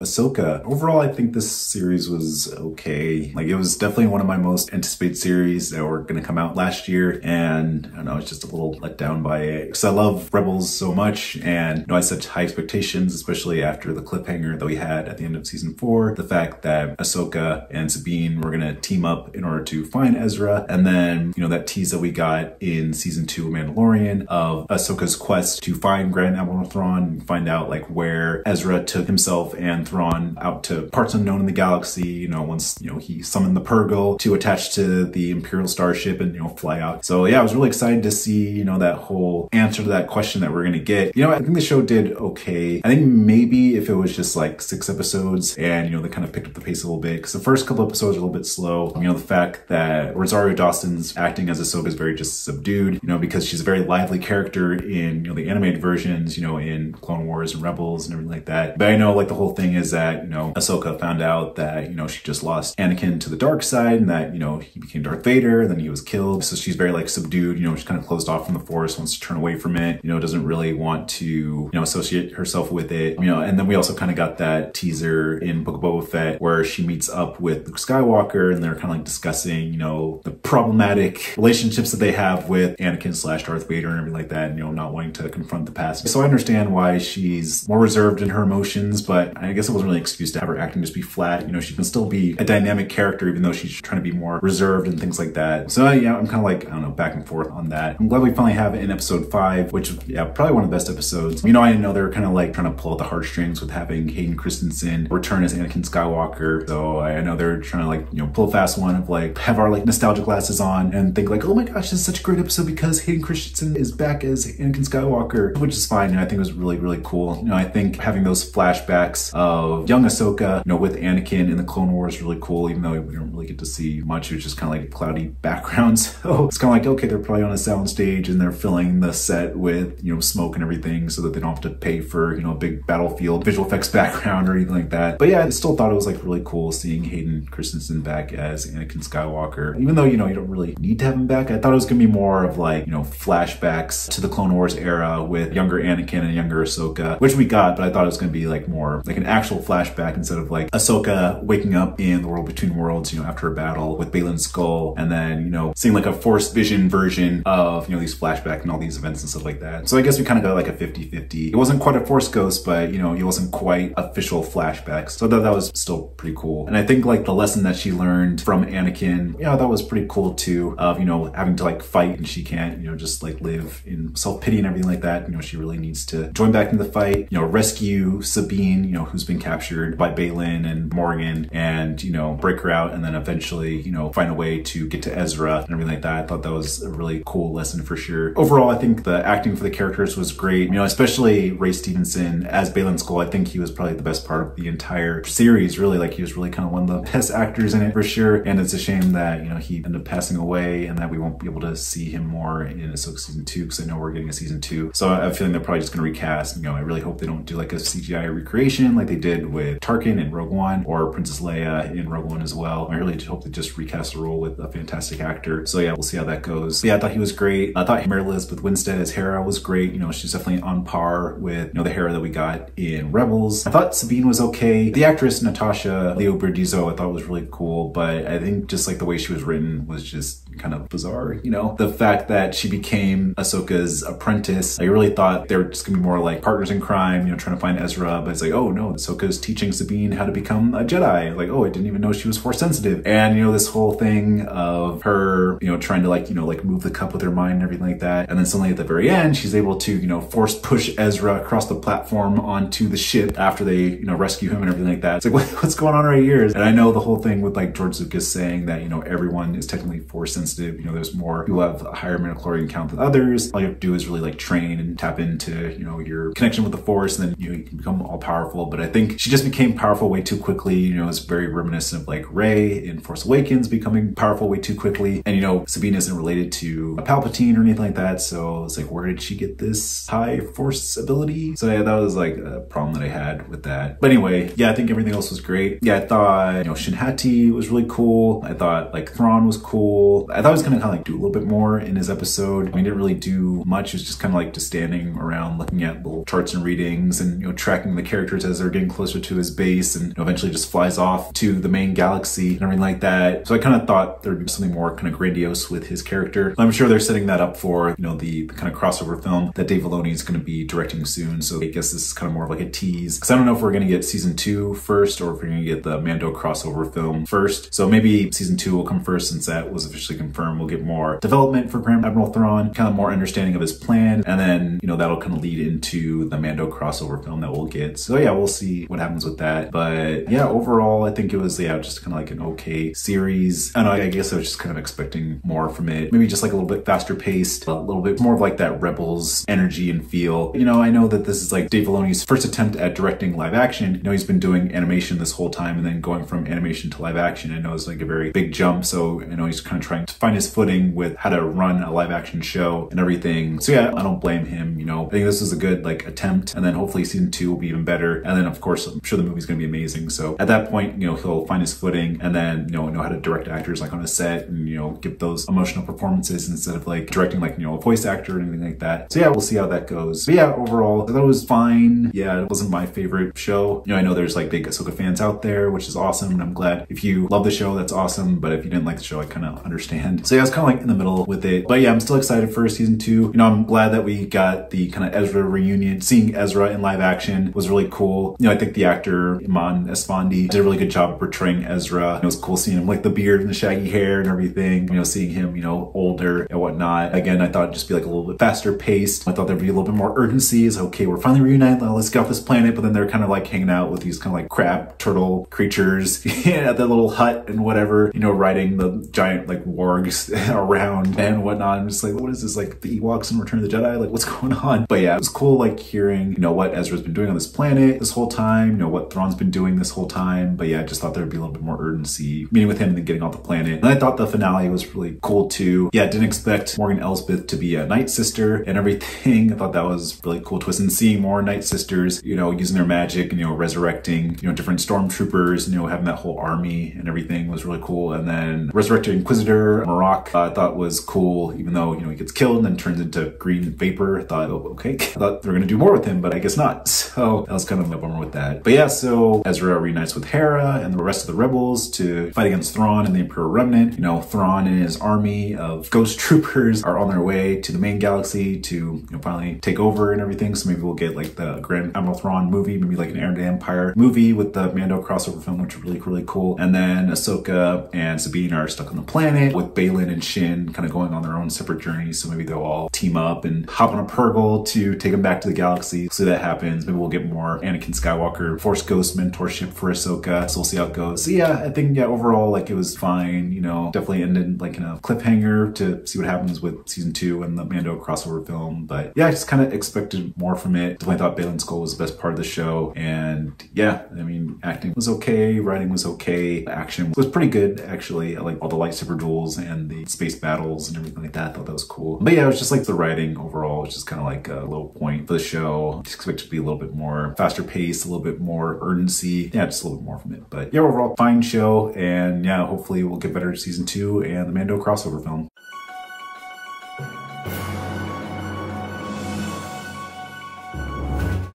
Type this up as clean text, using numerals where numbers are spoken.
Ahsoka. Overall, I think this series was okay. Like, it was definitely one of my most anticipated series that were gonna come out last year, and I don't know, I was just a little let down by it. Because I love Rebels so much, and I had such high expectations, especially after the cliffhanger that we had at the end of season 4. The fact that Ahsoka and Sabine were gonna team up in order to find Ezra, and then, that tease that we got in season 2 of Mandalorian of Ahsoka's quest to find Grand Admiral Thrawn and find out like where Ezra took himself and Thrawn out to parts unknown in the galaxy, once, he summoned the Purrgil to attach to the Imperial starship and, fly out. So yeah, I was really excited to see, that whole answer to that question that we're gonna get. I think the show did okay. I think maybe if it was just like 6 episodes and, they kind of picked up the pace a little bit, because the first couple episodes are a little bit slow. The fact that Rosario Dawson's acting as Ahsoka is very just subdued, because she's a very lively character in, the animated versions, in Clone Wars and Rebels and everything like that. But I know like the whole thing is that, Ahsoka found out that, she just lost Anakin to the dark side and that, he became Darth Vader, and then he was killed. So she's very like subdued, she's kind of closed off from the Force, wants to turn away from it, doesn't really want to, associate herself with it, and then we also kind of got that teaser in Book of Boba Fett where she meets up with Luke Skywalker and they're kind of like discussing, the problematic relationships that they have with Anakin / Darth Vader and everything like that, and, not wanting to confront the past. So I understand why she's more reserved in her emotions, but I guess it wasn't really an excuse to have her acting just be flat. She can still be a dynamic character even though she's trying to be more reserved and things like that. So yeah, I'm kind of like, I don't know, back and forth on that. I'm glad we finally have it in episode 5, which, yeah, probably one of the best episodes. I know they were kind of like trying to pull at the heartstrings with having Hayden Christensen return as Anakin Skywalker. So I know they're trying to like, pull a fast one of like, have our like nostalgia glasses on and think like, oh my gosh, this is such a great episode because Hayden Christensen is back as Anakin Skywalker, which is fine. And I think it was really, really cool. I think having those flashbacks of young Ahsoka, with Anakin in the Clone Wars is really cool, even though we don't really get to see much. It was just kind of like cloudy backgrounds. So it's kind of like, okay, they're probably on a sound stage and they're filling the set with, smoke and everything so that they don't have to pay for, a big battlefield visual effects background or anything like that. But yeah, I still thought it was like really cool seeing Hayden Christensen back as Anakin Skywalker. Even though, you don't really need to have him back, I thought it was gonna be more of like, flashbacks to the Clone Wars era with younger Anakin and younger Ahsoka, which we got, but I thought it was gonna be like more like an actual flashback instead of like Ahsoka waking up in the world between worlds, after a battle with Balin's skull, and then, seeing like a Force vision version of, these flashbacks and all these events and stuff like that. So I guess we kind of got like a 50-50. It wasn't quite a Force ghost, but, it wasn't quite official flashbacks. So that was still pretty cool. And I think like the lesson that she learned from Anakin, that was pretty cool too, of, having to like fight and she can't, just like live in self-pity and everything like that. She really needs to join back into the fight, rescue Sabine, who's been captured by Balin and Morgan, and, break her out and then eventually, find a way to get to Ezra and everything like that. I thought that was a really cool lesson for sure. Overall, I think the acting for the characters was great, especially Ray Stevenson as Balin Skull. I think he was probably the best part of the entire series, really. Like, he was really kind of one of the best actors in it for sure. And it's a shame that, he ended up passing away and that we won't be able to see him more in Ahsoka season 2, because I know we're getting a season 2. So I have a feeling they're probably just going to recast. I really hope they don't do like a CGI recreation like they did with Tarkin in Rogue One or Princess Leia in Rogue One as well. I really hope they just recast the role with a fantastic actor. So yeah, we'll see how that goes. But yeah, I thought he was great. I thought Mary Elizabeth Winstead as Hera was great. She's definitely on par with, the Hera that we got in Rebels. I thought Sabine was okay. The actress Natasha Leo Bordizzo I thought was really cool, but I think just like the way she was written was just kind of bizarre. The fact that she became Ahsoka's apprentice, I really thought they were just gonna be more like partners in crime, trying to find Ezra, but it's like, oh no, Ahsoka's teaching Sabine how to become a Jedi. Like, oh, I didn't even know she was Force sensitive. And, this whole thing of her, trying to like move the cup with her mind and everything like that. And then suddenly at the very end, she's able to, force push Ezra across the platform onto the ship after they, rescue him and everything like that. It's like, what's going on right here? And I know the whole thing with like George Lucas saying that, everyone is technically Force sensitive. There's more who have a higher midichlorian count than others. All you have to do is really like train and tap into, your connection with the Force, and then, you can become all powerful. But I think she just became powerful way too quickly. It's very reminiscent of like Rey in Force Awakens becoming powerful way too quickly. And, Sabine isn't related to a Palpatine or anything like that. So it's like, where did she get this high Force ability? So yeah, that was like a problem that I had with that. But anyway, yeah, I think everything else was great. Yeah, I thought, Shin Hati was really cool. I thought like Thrawn was cool. I thought he was gonna kind of like do a little bit more in his episode. I mean, he didn't really do much. It was just kind of like just standing around looking at little charts and readings and, tracking the characters as they're getting closer to his base, and eventually just flies off to the main galaxy and everything like that. So I kind of thought there'd be something more kind of grandiose with his character. I'm sure they're setting that up for, the kind of crossover film that Dave Filoni is going to be directing soon. So I guess this is kind of more of like a tease, because I don't know if we're going to get season 2 first or if we're going to get the Mando crossover film first. So maybe season 2 will come first, since that was officially confirmed. We'll get more development for Grand Admiral Thrawn, kind of more understanding of his plan, and then, that'll kind of lead into the Mando crossover film that we'll get. So yeah, we'll see what happens with that. But yeah, overall, I think it was, just kind of like an okay series. I don't know, I guess I was just kind of expecting more from it. Maybe just like a little bit faster paced, a little bit more of like that Rebels energy and feel. I know that this is like Dave Filoni's first attempt at directing live action. He's been doing animation this whole time, and then going from animation to live action, I know it's like a very big jump. So he's kind of trying to find his footing with how to run a live action show and everything. So yeah, I don't blame him. I think this is a good like attempt, and then hopefully season 2 will be even better. And then of course, I'm sure the movie's going to be amazing. So at that point, he'll find his footing, and then know how to direct actors like on a set, and give those emotional performances instead of like directing like a voice actor or anything like that. So yeah, we'll see how that goes. But yeah, overall, I thought it was fine. Yeah, it wasn't my favorite show. I know there's like big Ahsoka fans out there, which is awesome, and I'm glad. If you love the show, that's awesome. But if you didn't like the show, I kind of understand. So yeah, I was kind of like in the middle with it. But yeah, I'm still excited for season 2. I'm glad that we got the kind of Ezra reunion. Seeing Ezra in live action was really cool. I think the actor Iman Esfandi did a really good job portraying Ezra. It was cool seeing him like the beard and the shaggy hair and everything. Seeing him, older and whatnot. Again, I thought it'd just be like a little bit faster paced. I thought there'd be a little bit more urgency. It's okay, we're finally reunited. Let's get off this planet. But then they're kind of like hanging out with these kind of like crab turtle creatures at that little hut and whatever, riding the giant like wargs around and whatnot. I'm just like, what is this? Like the Ewoks in Return of the Jedi? Like what's going on? But yeah, it was cool like hearing, what Ezra's been doing on this planet this whole time, what Thrawn's been doing this whole time. But yeah, I just thought there'd be a little bit more urgency meeting with him and then getting off the planet. And I thought the finale was really cool too. Yeah, didn't expect Morgan Elsbeth to be a Night Sister and everything. I thought that was really cool twist, and seeing more Night Sisters, using their magic and, resurrecting, different stormtroopers, having that whole army and everything was really cool. And then resurrected Inquisitor Marok, I thought was cool, even though, he gets killed and then turns into green vapor. I thought, oh, okay, I thought they were going to do more with him, but I guess not. So that was kind of a bummer with that. But yeah, so Ezra reunites with Hera and the rest of the rebels to fight against Thrawn and the Imperial Remnant. Thrawn and his army of ghost troopers are on their way to the main galaxy to finally take over and everything. So maybe we'll get like the Grand Admiral Thrawn movie, maybe like an Heir to the Empire movie with the Mando crossover film, which would be really cool. And then Ahsoka and Sabine are stuck on the planet with Baylan and Shin kind of going on their own separate journeys. So maybe they'll all team up and hop on a Purgle to take them back to the galaxy. So that happens. Maybe we'll get more Anakin Skywalker Force Ghost mentorship for Ahsoka. So we'll see how it goes. So yeah, I think overall like it was fine. Definitely ended like in a cliffhanger to see what happens with season 2 and the Mando crossover film. But yeah, I just kind of expected more from it. Definitely thought Baylan Skoll was the best part of the show. And yeah, I mean, acting was okay, writing was okay, action was pretty good actually. I like all the lightsaber duels and the space battles and everything like that. I thought that was cool. But yeah, it was just like the writing overall was just kind of like a low point for the show. Just expect it to be a little bit more faster paced, a little bit more urgency. Yeah, just a little bit more from it. But yeah, overall fine show. And yeah, hopefully we'll get better season 2 and the Mando crossover film.